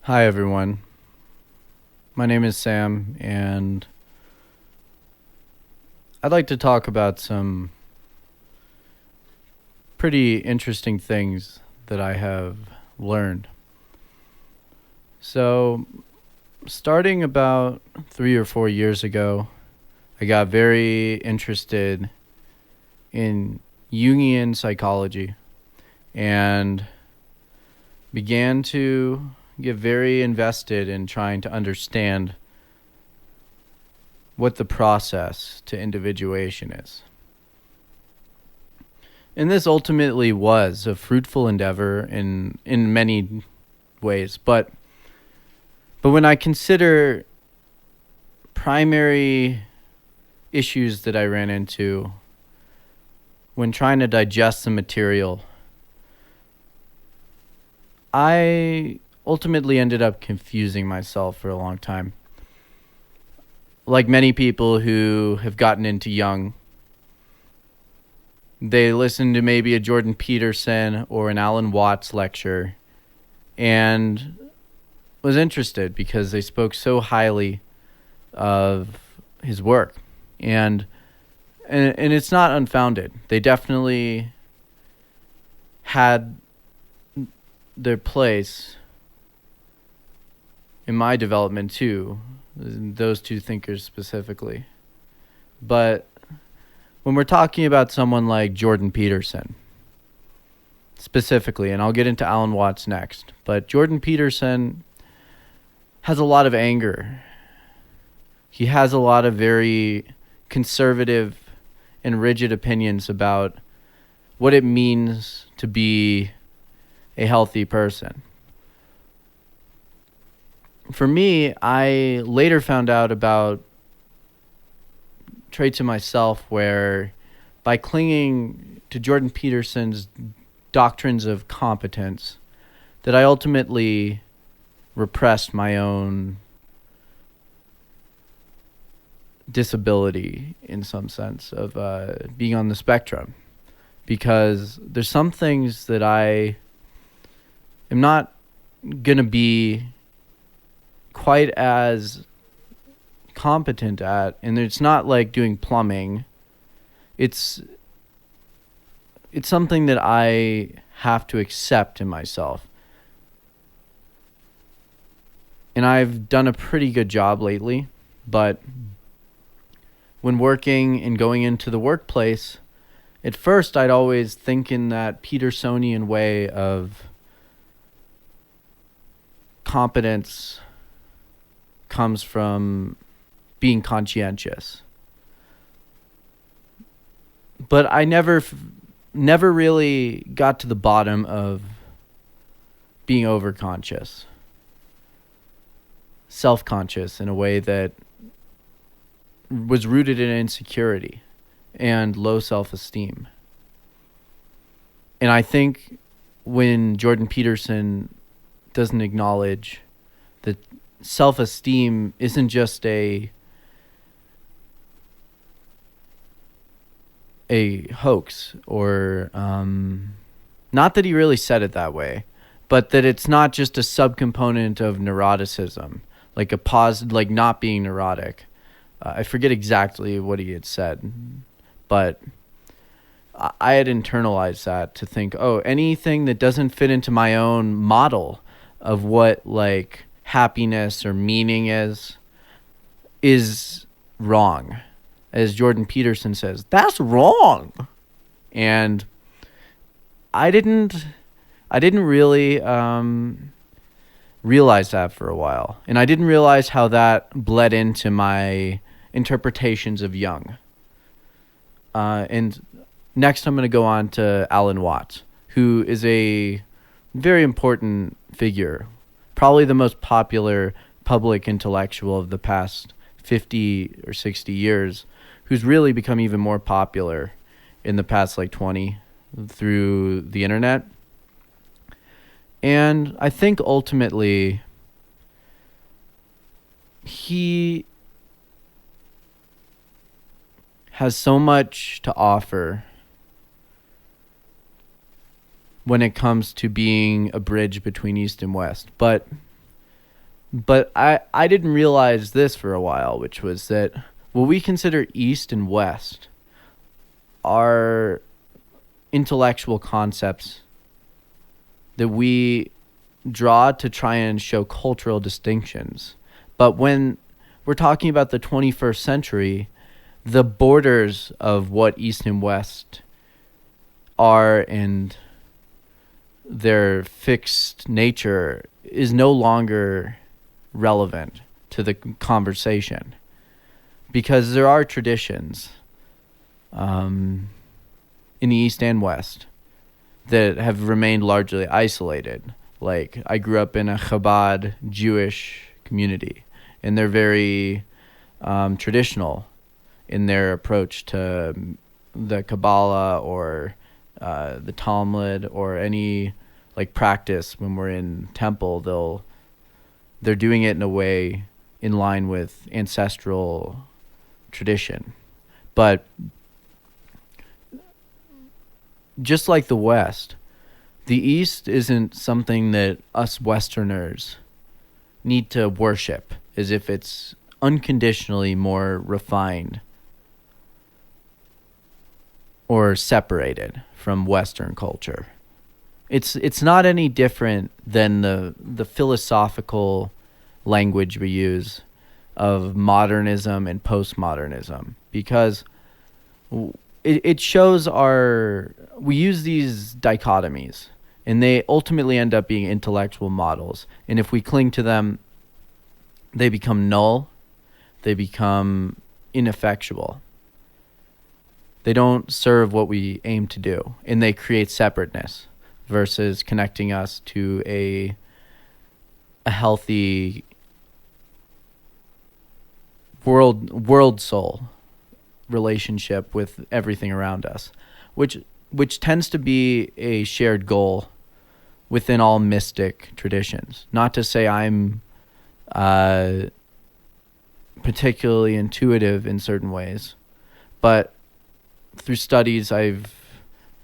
Hi, everyone. My name is Sam, and I'd like to talk about some pretty interesting things that I have learned. So, starting about 3 or 4 years ago, I got very interested in Jungian psychology and began to get very invested in trying to understand what the process to individuation is. And this ultimately was a fruitful endeavor in many ways, but when I consider primary issues that I ran into when trying to digest the material, I ultimately ended up confusing myself for a long time. Like many people who have gotten into Jung, they listened to maybe a Jordan Peterson or an Alan Watts lecture and was interested because they spoke so highly of his work. And it's not unfounded. They definitely had their place in my development too, those two thinkers specifically. But when we're talking about someone like Jordan Peterson specifically, and I'll get into Alan Watts next, but Jordan Peterson has a lot of anger. He has a lot of very conservative and rigid opinions about what it means to be a healthy person. For me, I later found out about traits in myself where by clinging to Jordan Peterson's doctrines of competence, that I ultimately repressed my own disability in some sense of being on the spectrum, because there's some things that I am not going to be quite as competent at, and it's not like doing plumbing. It's something that I have to accept in myself. And I've done a pretty good job lately, but when working and going into the workplace, at first I'd always think in that Petersonian way of competence comes from being conscientious. But I never really got to the bottom of being overconscious, self-conscious in a way that was rooted in insecurity and low self-esteem. And I think when Jordan Peterson doesn't acknowledge that self-esteem isn't just a hoax, or not that he really said it that way, but that it's not just a subcomponent of neuroticism, like like not being neurotic. I forget exactly what he had said, but I had internalized that to think, oh, anything that doesn't fit into my own model of what like happiness or meaning is wrong. As Jordan Peterson says, that's wrong. And I didn't really realize that for a while. And I didn't realize how that bled into my interpretations of Jung. And next I'm going to go on to Alan Watts, who is a very important figure, probably the most popular public intellectual of the past 50 or 60 years, who's really become even more popular in the past 20 through the internet. And I think ultimately he has so much to offer when it comes to being a bridge between East and West. But But I didn't realize this for a while, which was that what we consider East and West are intellectual concepts that we draw to try and show cultural distinctions. But when we're talking about the 21st century, the borders of what East and West are and their fixed nature is no longer relevant to the conversation, because there are traditions in the East and West that have remained largely isolated. Like, I grew up in a Chabad Jewish community, and they're very traditional in their approach to the Kabbalah or the Talmud or any like practice. When we're in temple, they're doing it in a way in line with ancestral tradition. But just like the West, the East isn't something that us Westerners need to worship as if it's unconditionally more refined or separated from Western culture. It's not any different than the philosophical language we use of modernism and postmodernism, because it shows we use these dichotomies, and they ultimately end up being intellectual models. And if we cling to them, they become null, they become ineffectual. They don't serve what we aim to do, and they create separateness versus connecting us to a healthy world soul relationship with everything around us, which tends to be a shared goal within all mystic traditions. Not to say I'm particularly intuitive in certain ways, but through studies I've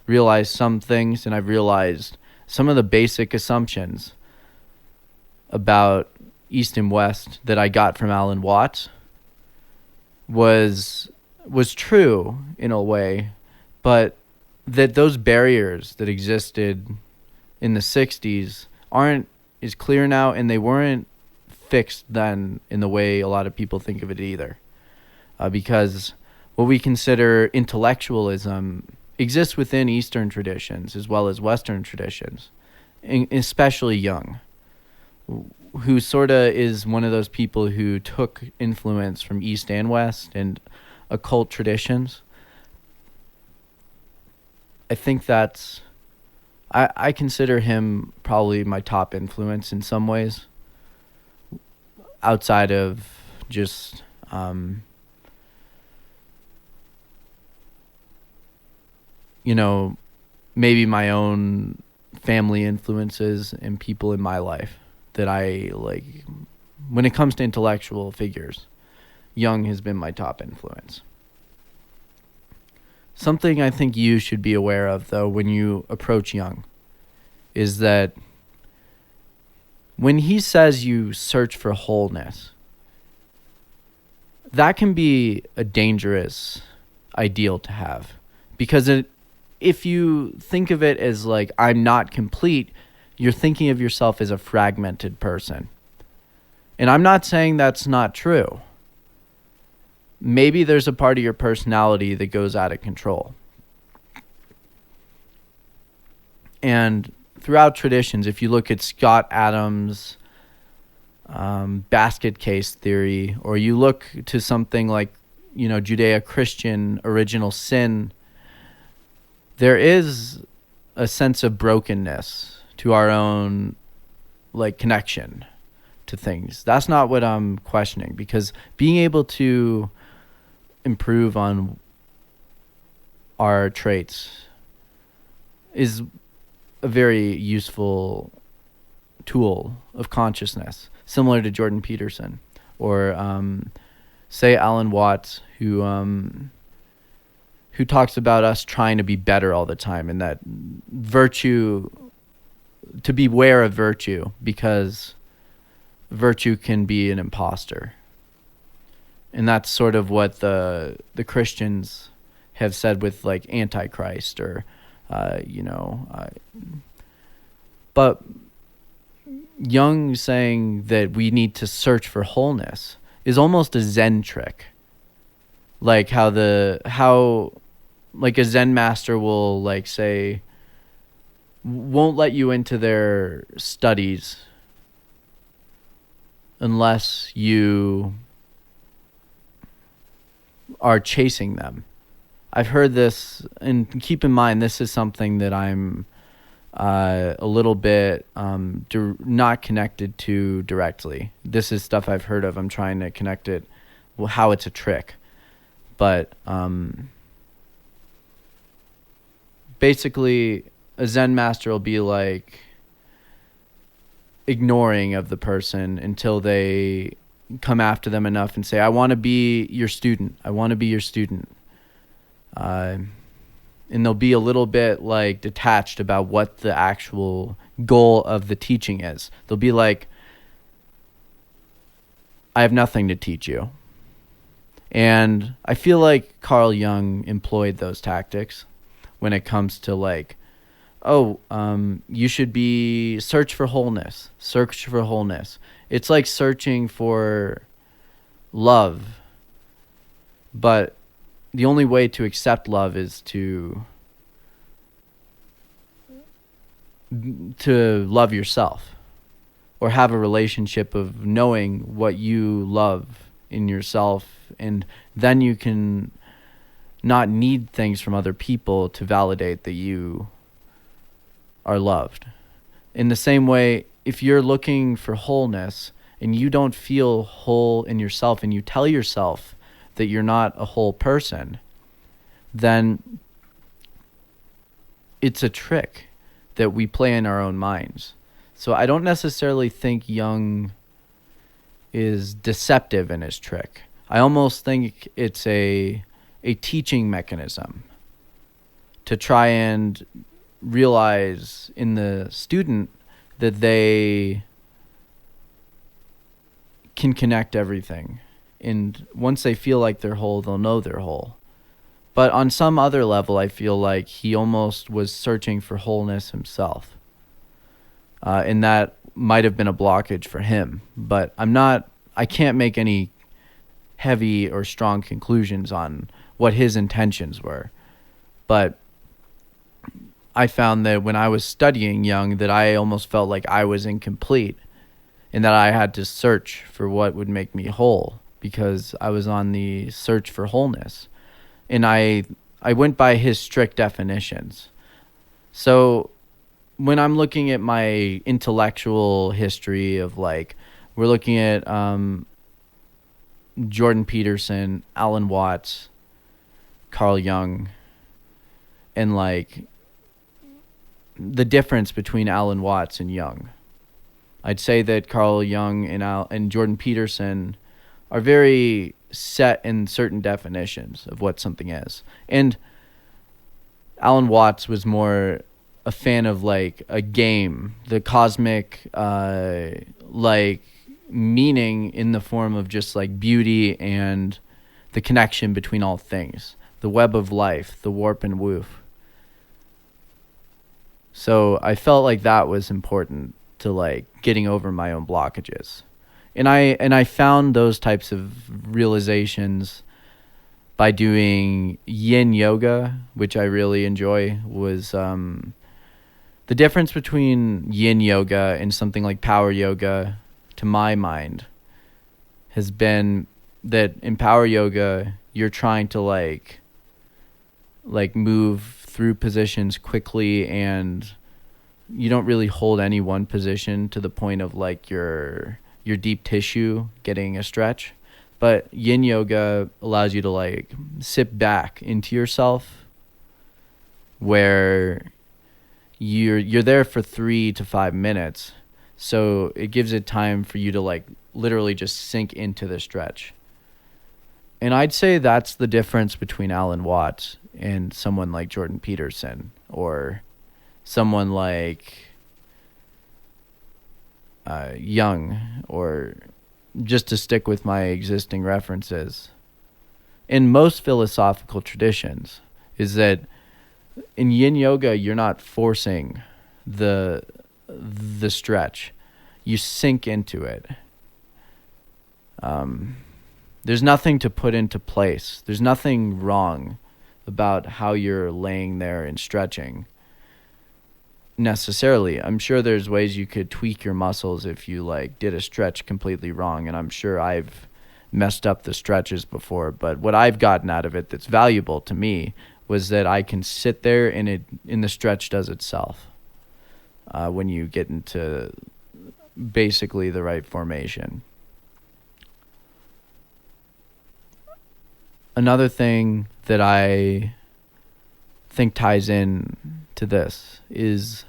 realized some things, and I've realized some of the basic assumptions about East and West that I got from Alan Watts was true in a way, but that those barriers that existed in the 60s aren't as clear now, and they weren't fixed then in the way a lot of people think of it either. Because what we consider intellectualism exists within Eastern traditions as well as Western traditions, especially Jung, who sort of is one of those people who took influence from East and West and occult traditions. I think I consider him probably my top influence in some ways, outside of just maybe my own family influences and people in my life that I like. When it comes to intellectual figures, Jung has been my top influence. Something I think you should be aware of, though, when you approach Jung, is that when he says you search for wholeness, that can be a dangerous ideal to have, because if you think of it as like, I'm not complete, you're thinking of yourself as a fragmented person. And I'm not saying that's not true. Maybe there's a part of your personality that goes out of control. And throughout traditions, if you look at Scott Adams' basket case theory, or you look to something like, Judeo-Christian original sin, there is a sense of brokenness to our own connection to things. That's not what I'm questioning, because being able to improve on our traits is a very useful tool of consciousness, similar to Jordan Peterson or say Alan Watts, who talks about us trying to be better all the time, and that virtue, to beware of virtue, because virtue can be an imposter. And that's sort of what the Christians have said with like Antichrist or, but Jung saying that we need to search for wholeness is almost a Zen trick. Like how like a Zen master will like say, won't let you into their studies unless you are chasing them. I've heard this, and keep in mind, this is something that I'm a little bit not connected to directly. This is stuff I've heard of. I'm trying to connect it, how it's a trick. But basically, a Zen master will be like ignoring of the person until they come after them enough and say, I want to be your student. I want to be your student. And they'll be a little bit like detached about what the actual goal of the teaching is. They'll be like, I have nothing to teach you. And I feel like Carl Jung employed those tactics when it comes to like, you should be search for wholeness. Search for wholeness. It's like searching for love. But the only way to accept love is to love yourself, or have a relationship of knowing what you love in yourself, and then you can not need things from other people to validate that you are loved. In the same way, if you're looking for wholeness and you don't feel whole in yourself, and you tell yourself that you're not a whole person, then it's a trick that we play in our own minds. So I don't necessarily think Jung is deceptive in his trick. I almost think it's a teaching mechanism to try and realize in the student that they can connect everything. And once they feel like they're whole, they'll know they're whole. But on some other level, I feel like he almost was searching for wholeness himself. And that might have been a blockage for him. But I can't make any heavy or strong conclusions on what his intentions were. But I found that when I was studying Jung, that I almost felt like I was incomplete, and that I had to search for what would make me whole, because I was on the search for wholeness. And I went by his strict definitions. So when I'm looking at my intellectual history of like, we're looking at Jordan Peterson, Alan Watts, Carl Jung, and like the difference between Alan Watts and Jung. I'd say that Carl Jung and Jordan Peterson are very set in certain definitions of what something is. And Alan Watts was more a fan of like a game, the cosmic like meaning in the form of just like beauty and the connection between all things, the web of life, the warp and woof. So I felt like that was important to like getting over my own blockages. And I found those types of realizations by doing yin yoga, which I really enjoy. Was the difference between yin yoga and something like power yoga, to my mind, has been that in power yoga, you're trying to like move through positions quickly, and you don't really hold any one position to the point of like your deep tissue getting a stretch. But yin yoga allows you to like sit back into yourself, where you're there for 3 to 5 minutes. So it gives it time for you to like literally just sink into the stretch. And I'd say that's the difference between Alan Watts and someone like Jordan Peterson, or someone like Jung, or just to stick with my existing references, in most philosophical traditions, is that in yin yoga you're not forcing the stretch, you sink into it. There's nothing to put into place. There's nothing wrong about how you're laying there and stretching necessarily. I'm sure there's ways you could tweak your muscles if you like did a stretch completely wrong, and I'm sure I've messed up the stretches before, but what I've gotten out of it that's valuable to me was that I can sit there and the stretch does itself when you get into basically the right formation. Another thing that I think ties in to this is,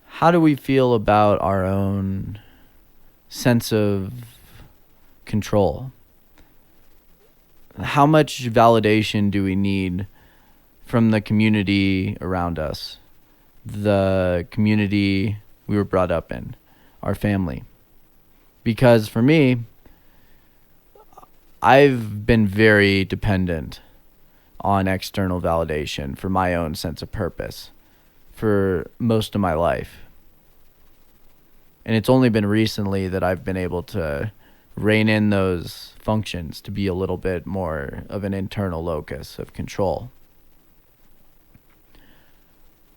how do we feel about our own sense of control? How much validation do we need from the community around us, the community we were brought up in, our family? Because for me, I've been very dependent on external validation for my own sense of purpose for most of my life. And it's only been recently that I've been able to rein in those functions to be a little bit more of an internal locus of control.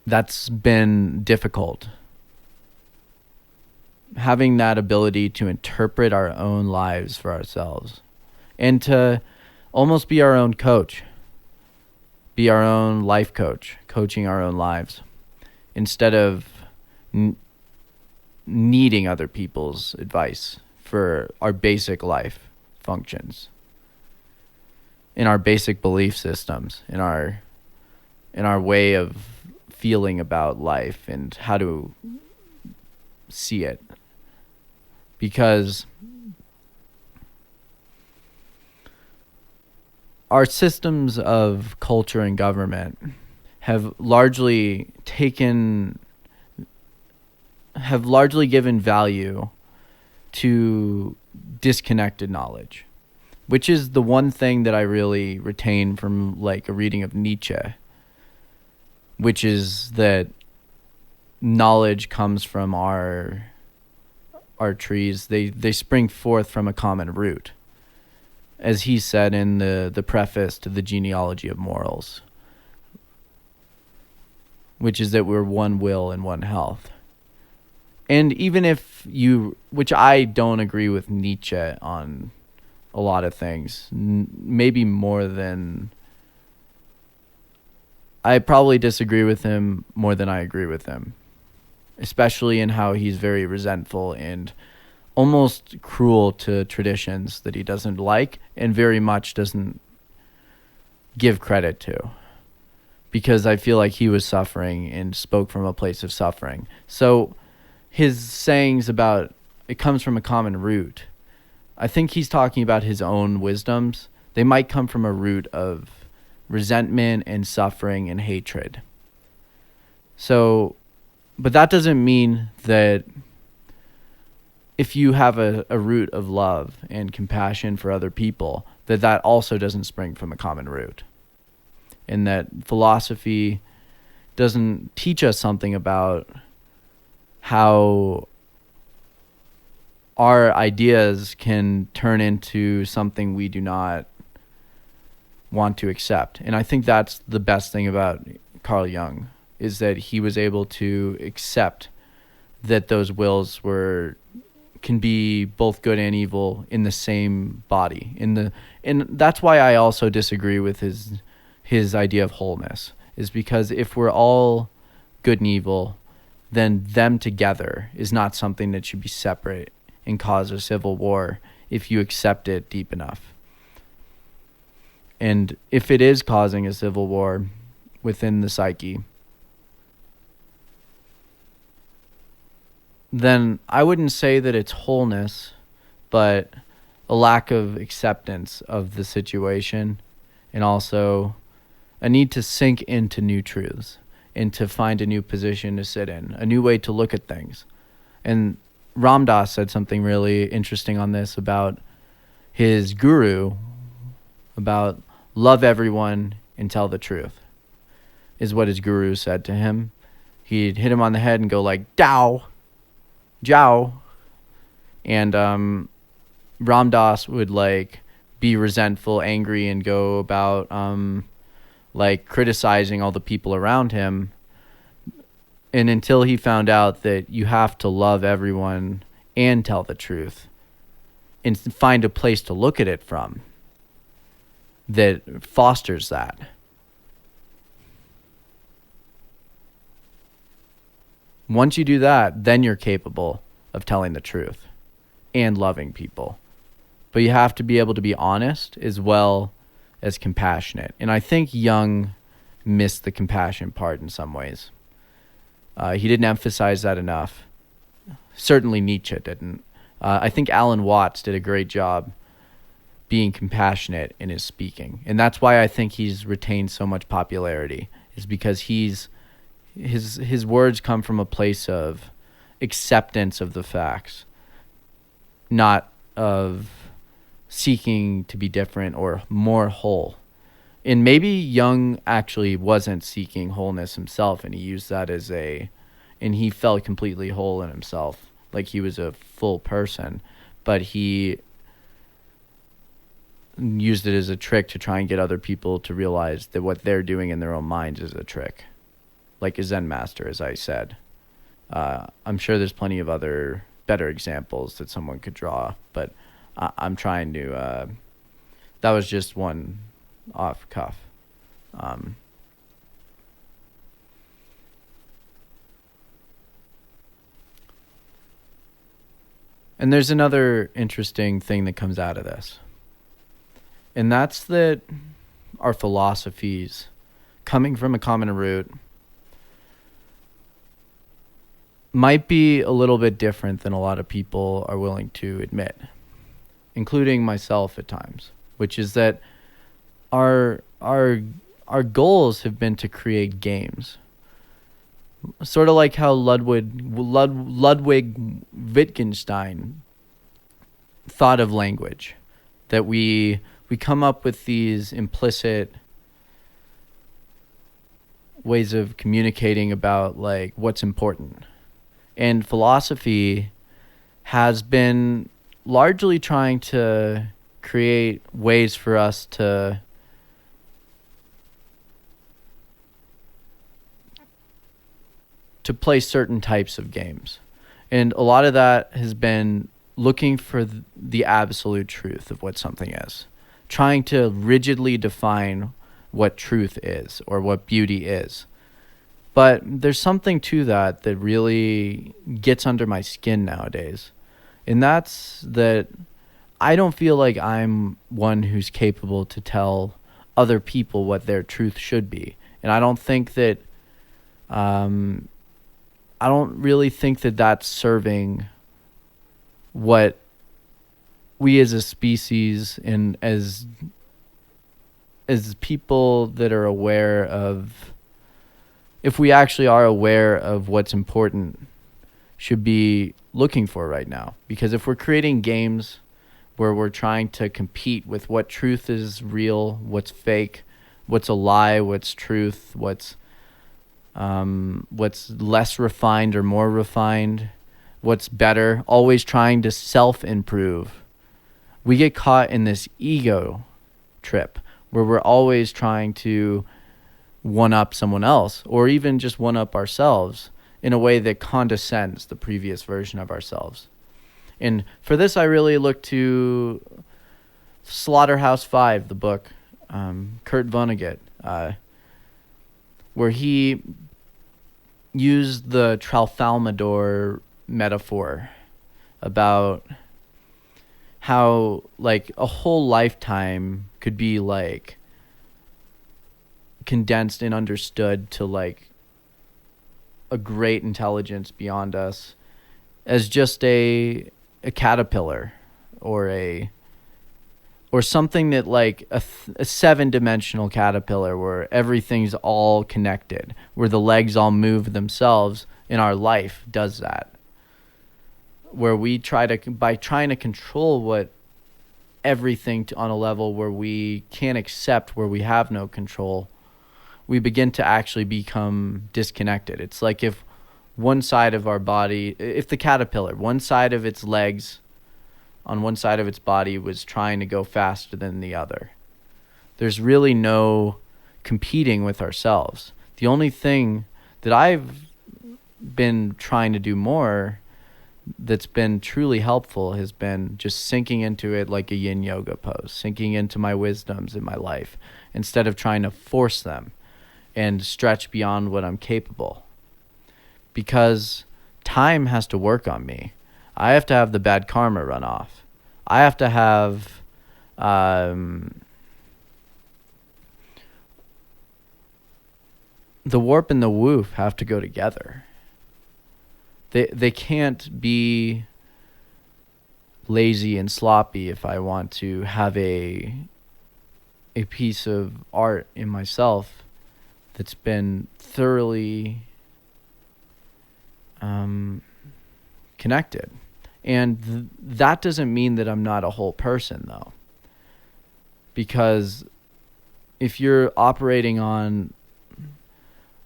That's been difficult. Having that ability to interpret our own lives for ourselves and to almost be our own coach, be our own life coach, coaching our own lives instead of needing other people's advice for our basic life functions, in our basic belief systems, in our way of feeling about life and how to see it. Because our systems of culture and government have largely given value to disconnected knowledge, which is the one thing that I really retain from like a reading of Nietzsche, which is that knowledge comes from our trees. They spring forth from a common root, as he said in the preface to the Genealogy of Morals, which is that we're one will and one health. And even if which I don't agree with Nietzsche on a lot of things, maybe more than, I probably disagree with him more than I agree with him, especially in how he's very resentful and almost cruel to traditions that he doesn't like and very much doesn't give credit to, because I feel like he was suffering and spoke from a place of suffering. So his sayings about it comes from a common root, I think he's talking about his own wisdoms. They might come from a root of resentment and suffering and hatred. So, but that doesn't mean that if you have a root of love and compassion for other people, that also doesn't spring from a common root. And that philosophy doesn't teach us something about how our ideas can turn into something we do not want to accept. And I think that's the best thing about Carl Jung, is that he was able to accept that those wills can be both good and evil in the same body. And that's why I also disagree with his idea of wholeness, is because if we're all good and evil, then them together is not something that should be separate and cause a civil war if you accept it deep enough. And if it is causing a civil war within the psyche, then I wouldn't say that it's wholeness, but a lack of acceptance of the situation, and also a need to sink into new truths and to find a new position to sit in, a new way to look at things. And Ram Dass said something really interesting on this about his guru, about love everyone and tell the truth, is what his guru said to him. He'd hit him on the head and go like, Dao, Jiao. And Ram Dass would like be resentful, angry, and go about like criticizing all the people around him. And until he found out that you have to love everyone and tell the truth and find a place to look at it from that fosters that. Once you do that, then you're capable of telling the truth and loving people. But you have to be able to be honest as well as compassionate. And I think Jung missed the compassion part in some ways. He didn't emphasize that enough. Certainly Nietzsche didn't. I think Alan Watts did a great job being compassionate in his speaking. And that's why I think he's retained so much popularity, is because his words come from a place of acceptance of the facts, not of seeking to be different or more whole. And maybe Jung actually wasn't seeking wholeness himself, and he used that and he felt completely whole in himself, like he was a full person, but he used it as a trick to try and get other people to realize that what they're doing in their own minds is a trick, like a Zen master, as I said. I'm sure there's plenty of other better examples that someone could draw, but I'm trying to, that was just one off cuff. And there's another interesting thing that comes out of this. And that's that our philosophies, coming from a common root, might be a little bit different than a lot of people are willing to admit, including myself at times, which is that our goals have been to create games. Sort of like how Ludwig Wittgenstein thought of language, that we come up with these implicit ways of communicating about like what's important. And philosophy has been largely trying to create ways for us to play certain types of games. And a lot of that has been looking for the absolute truth of what something is, trying to rigidly define what truth is or what beauty is. But there's something to that that really gets under my skin nowadays. And that's that I don't feel like I'm one who's capable to tell other people what their truth should be. And I don't think that, I don't really think that that's serving what we as a species and as people that are aware of, if we actually are aware of what's important, should be looking for right now. Because if we're creating games where we're trying to compete with what truth is real, what's fake, what's a lie, what's truth, what's less refined or more refined, what's better, always trying to self-improve, we get caught in this ego trip where we're always trying to one-up someone else or even just one-up ourselves in a way that condescends the previous version of ourselves. And for this, I really look to Slaughterhouse-Five, the book, Kurt Vonnegut, where he used the Tralfamadore metaphor about how like a whole lifetime could be like condensed and understood to like a great intelligence beyond us as just a caterpillar or something that like a 7-dimensional caterpillar where everything's all connected, where the legs all move themselves, and our life does that. where we by trying to control what everything on a level where we can't accept, where we have no control, we begin to actually become disconnected. It's like if one side of our body, if the caterpillar, one side of its legs on one side of its body was trying to go faster than the other. There's really no competing with ourselves. The only thing that I've been trying to do more that's been truly helpful has been just sinking into it like a yin yoga pose, sinking into my wisdoms in my life instead of trying to force them and stretch beyond what I'm capable. Because time has to work on me. I have to have the bad karma run off. I have to have the warp and the woof have to go together. They can't be lazy and sloppy if I want to have a piece of art in myself that's been thoroughly connected. And that doesn't mean that I'm not a whole person, though. Because if you're operating on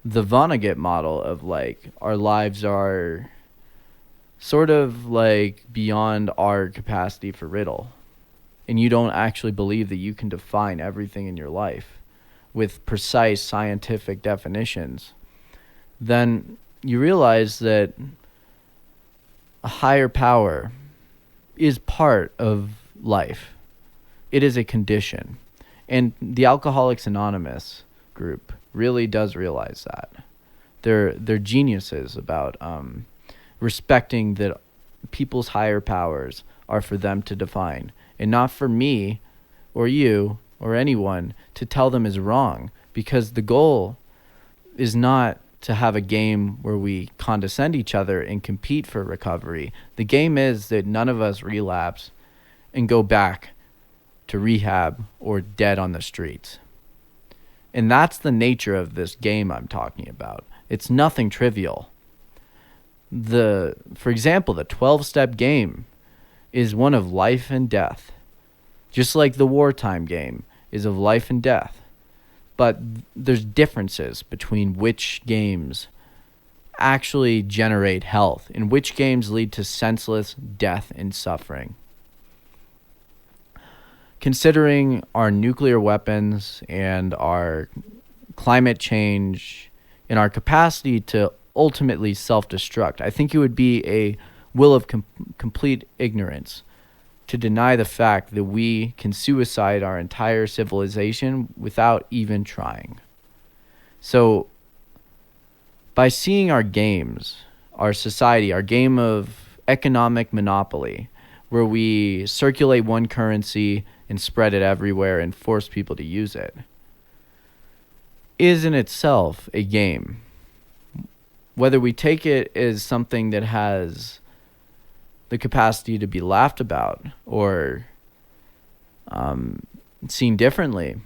the Vonnegut model of like our lives are sort of like beyond our capacity for riddle, and you don't actually believe that you can define everything in your life with precise scientific definitions, then you realize that a higher power is part of life. It is a condition. And the Alcoholics Anonymous group really does realize that. They're geniuses about respecting that people's higher powers are for them to define, and not for me or you or anyone to tell them is wrong, because the goal is not to have a game where we condescend each other and compete for recovery. The game is that none of us relapse and go back to rehab or dead on the streets. And that's the nature of this game I'm talking about. It's nothing trivial. For example, the 12-step game is one of life and death, just like the wartime game is of life and death. But there's differences between which games actually generate health and which games lead to senseless death and suffering. Considering our nuclear weapons and our climate change and our capacity to ultimately self-destruct, I think it would be a will of complete ignorance to deny the fact that we can suicide our entire civilization without even trying. So, by seeing our games, our society, our game of economic monopoly, where we circulate one currency and spread it everywhere and force people to use it, is in itself a game. Whether we take it as something that has the capacity to be laughed about or seen differently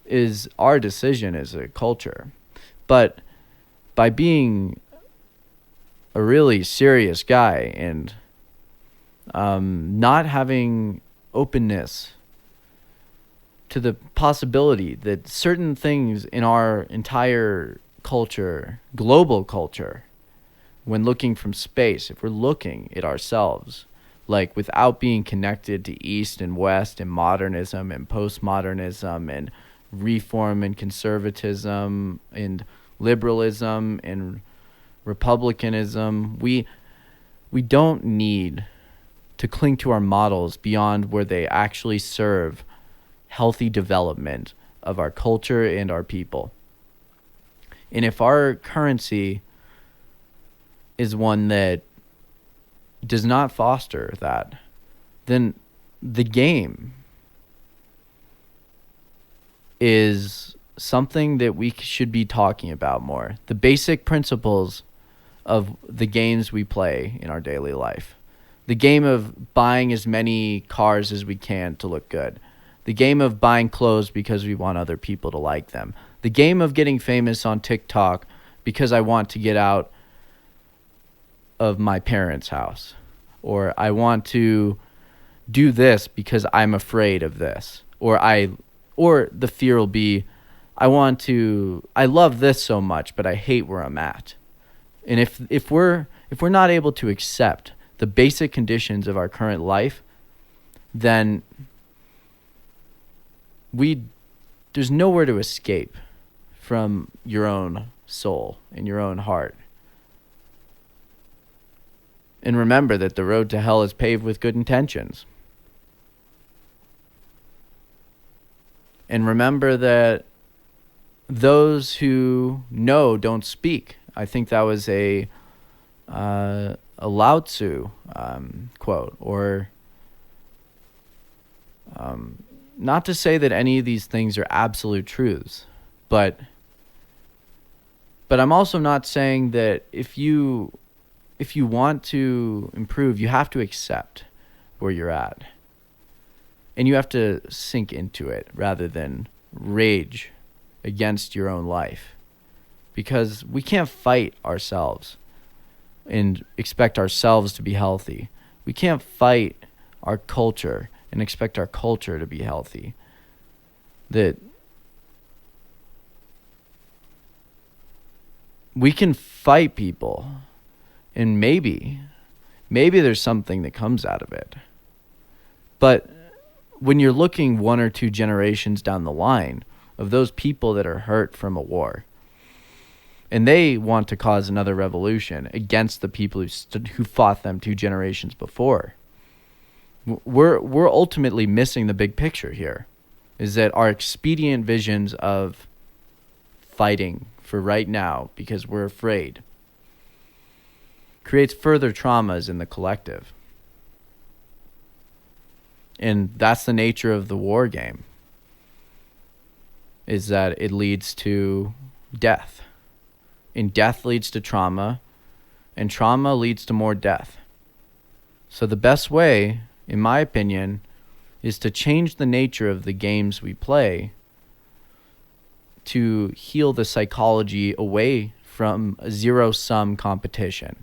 is our decision as a culture. But by being a really serious guy and not having openness to the possibility that certain things in our entire culture, global culture, when looking from space, if we're looking at ourselves, like without being connected to East and West and modernism and postmodernism and reform and conservatism and liberalism and republicanism, we don't need to cling to our models beyond where they actually serve healthy development of our culture and our people. And if our currency is one that does not foster that, then the game is something that we should be talking about more. The basic principles of the games we play in our daily life. The game of buying as many cars as we can to look good. The game of buying clothes because we want other people to like them. The game of getting famous on TikTok because I want to get out of my parents' house, or I want to do this because I'm afraid of this, or the fear will be, I love this so much, but I hate where I'm at. And if we're not able to accept the basic conditions of our current life, then there's nowhere to escape from your own soul and your own heart. And remember that the road to hell is paved with good intentions. And remember that those who know don't speak. I think that was a Lao Tzu quote, or not to say that any of these things are absolute truths, but I'm also not saying that if you want to improve, you have to accept where you're at. And you have to sink into it rather than rage against your own life. Because we can't fight ourselves and expect ourselves to be healthy. We can't fight our culture and expect our culture to be healthy. That we can fight people, and maybe there's something that comes out of it. But when you're looking 1 or 2 generations down the line of those people that are hurt from a war, and they want to cause another revolution against the people who fought them 2 generations before, we're ultimately missing the big picture here, is that our expedient visions of fighting for right now because we're afraid creates further traumas in the collective. And that's the nature of the war game, is that it leads to death. And death leads to trauma, and trauma leads to more death. So the best way, in my opinion, is to change the nature of the games we play to heal the psychology away from a zero-sum competition.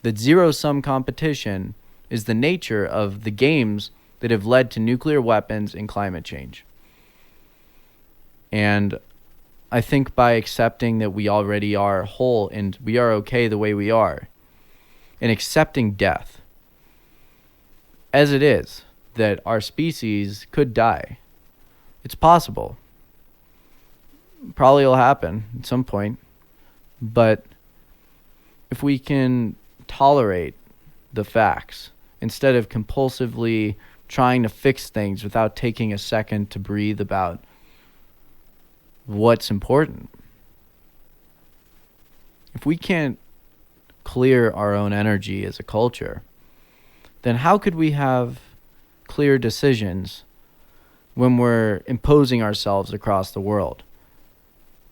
That zero-sum competition is the nature of the games that have led to nuclear weapons and climate change. And I think by accepting that we already are whole and we are okay the way we are, and accepting death as it is, that our species could die. It's possible. Probably will happen at some point. But if we can tolerate the facts instead of compulsively trying to fix things without taking a second to breathe about what's important, if we can't clear our own energy as a culture, then how could we have clear decisions when we're imposing ourselves across the world?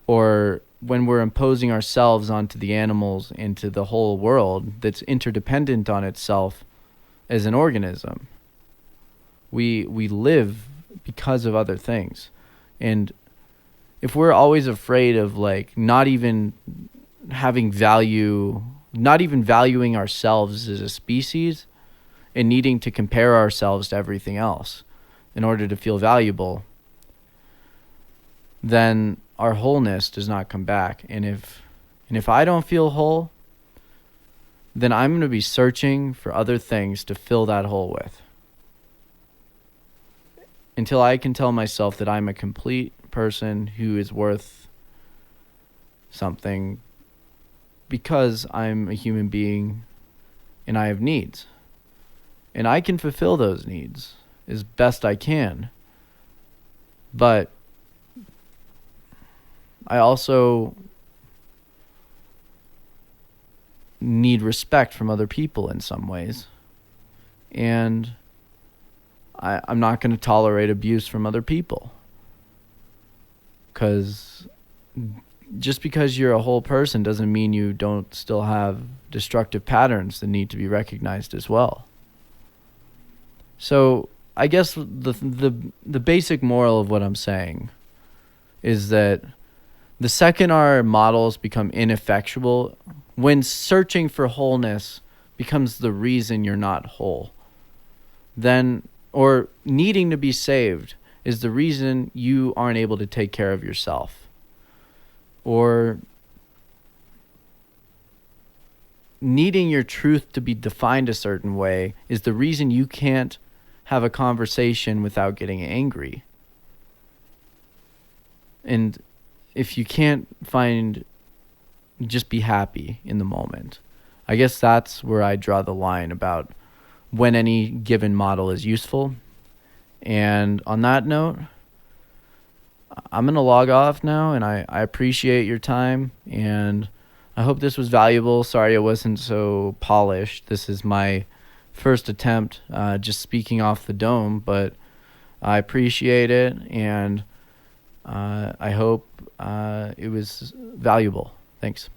Or when we're imposing ourselves onto the animals, into the whole world that's interdependent on itself as an organism? We live because of other things. And if we're always afraid of not even valuing ourselves as a species and needing to compare ourselves to everything else in order to feel valuable, then our wholeness does not come back. And if I don't feel whole, then I'm going to be searching for other things to fill that hole with, until I can tell myself that I'm a complete person who is worth something because I'm a human being and I have needs. And I can fulfill those needs as best I can. But I also need respect from other people in some ways. And I'm not going to tolerate abuse from other people. Because just because you're a whole person doesn't mean you don't still have destructive patterns that need to be recognized as well. So I guess the basic moral of what I'm saying is that The second our models become ineffectual, when searching for wholeness becomes the reason you're not whole, then, or needing to be saved is the reason you aren't able to take care of yourself, or needing your truth to be defined a certain way is the reason you can't have a conversation without getting angry. And if you can't just be happy in the moment. I guess that's where I draw the line about when any given model is useful. And on that note, I'm going to log off now, and I appreciate your time, and I hope this was valuable. Sorry it wasn't so polished. This is my first attempt just speaking off the dome, but I appreciate it, and I hope it was valuable. Thanks.